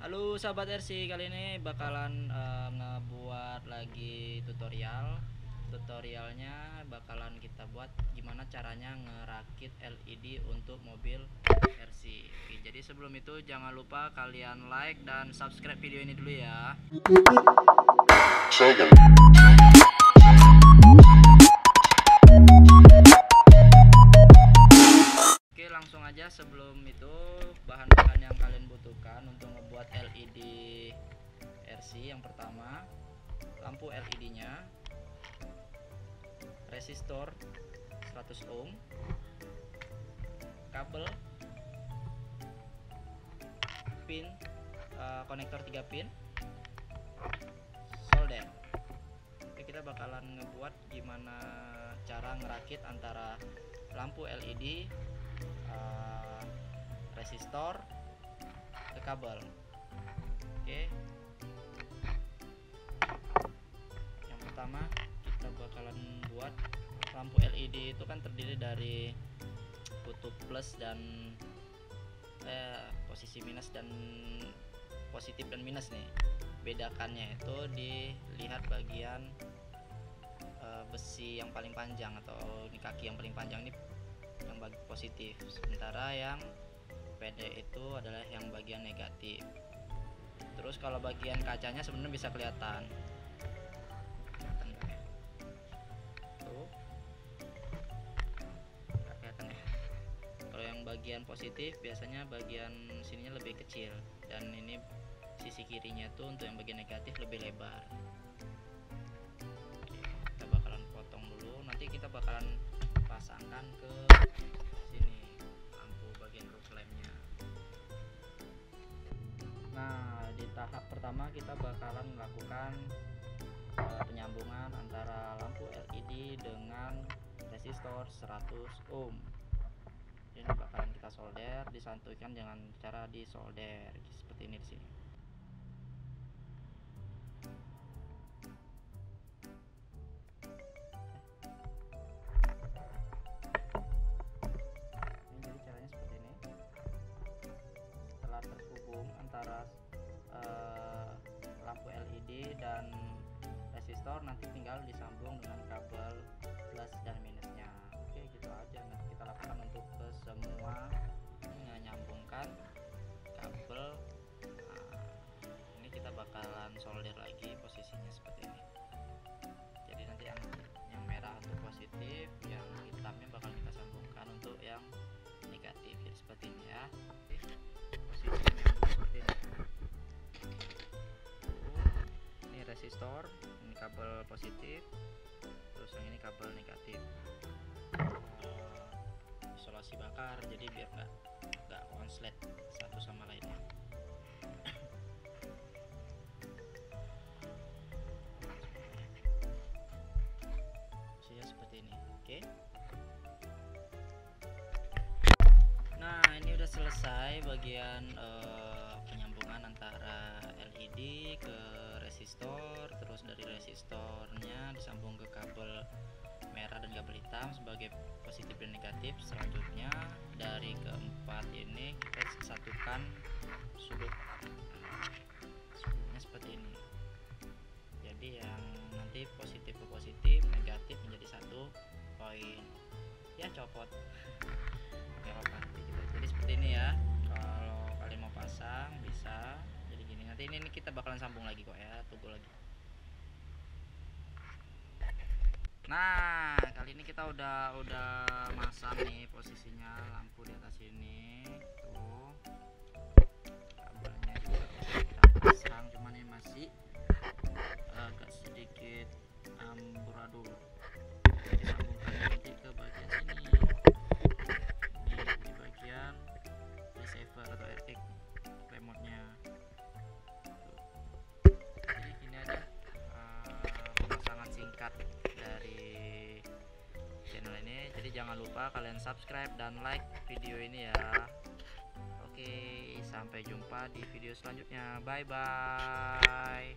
Halo sahabat RC, kali ini bakalan ngebuat lagi tutorialnya bakalan kita buat gimana caranya ngerakit LED untuk mobil RC. Oke, jadi sebelum itu jangan lupa kalian like dan subscribe video ini dulu ya. Oke, langsung aja. Sebelum itu bahan-bahan yang kalian butuhkan untuk ngebuat LED RC. Yang pertama, lampu LED nya, resistor 100 ohm, kabel, pin, konektor 3 pin, solder. Oke, kita bakalan ngebuat gimana cara ngerakit antara lampu LED, resistor ke kabel. Oke, yang pertama kita bakalan buat lampu LED itu kan terdiri dari kutub plus dan posisi minus dan positif dan minus nih. Bedakannya itu dilihat bagian besi yang paling panjang atau ini kaki yang paling panjang ini yang bagian positif, sementara yang pendek itu adalah yang bagian negatif. Terus kalau bagian kacanya sebenarnya bisa kelihatan tuh, nggak kelihatan ya. Kalau yang bagian positif biasanya bagian sininya lebih kecil, dan ini sisi kirinya tuh untuk yang bagian negatif lebih lebar. Kita bakalan potong dulu, nanti kita bakalan pasangkan ke sini lampu bagian roof lampnya. Nah, di tahap pertama kita bakalan melakukan penyambungan antara lampu LED dengan resistor 100 ohm. Ini bakalan kita solder, disatukan dengan cara disolder seperti ini di sini. Antara lampu LED dan resistor, nanti tinggal disambung dengan kabel plus dan minusnya. Oke, gitu aja. Nanti kita lakukan untuk ke semua, menyambungkan kabel. Nah, ini kita bakalan solder lagi posisinya seperti ini. Jadi nanti yang merah untuk positif, yang hitamnya bakal kita sambungkan untuk yang negatif, ya, seperti ini ya. Ini resistor, ini kabel positif, terus yang ini kabel negatif. Isolasi bakar, jadi biar nggak konslet satu sama lainnya. Seperti ini. Oke. Nah, ini udah selesai bagian penyambungan antara LED ke resistor, terus dari resistornya disambung ke kabel merah dan kabel hitam sebagai positif dan negatif. Selanjutnya dari keempat ini kita satukan sudutnya seperti ini. Jadi yang nanti positif ke positif, negatif menjadi satu poin. Ya, copot. Jadi seperti ini ya. Kalau kalian mau pasang bisa jadi gini. Nanti ini kita bakalan sambung lagi kok ya, tunggu lagi. Nah, kali ini kita udah masang nih posisinya lampu di atas ini tuh. Kabelnya juga kita pasang, cuman ini masih agak sedikit amburadul. Jadi sambungkan nanti ke bagian sini. Di bagian receiver atau RX remote-nya. Jadi gini aja pemasangan singkat dari channel ini. Jadi jangan lupa kalian subscribe dan like video ini ya. Oke, sampai jumpa di video selanjutnya. Bye bye.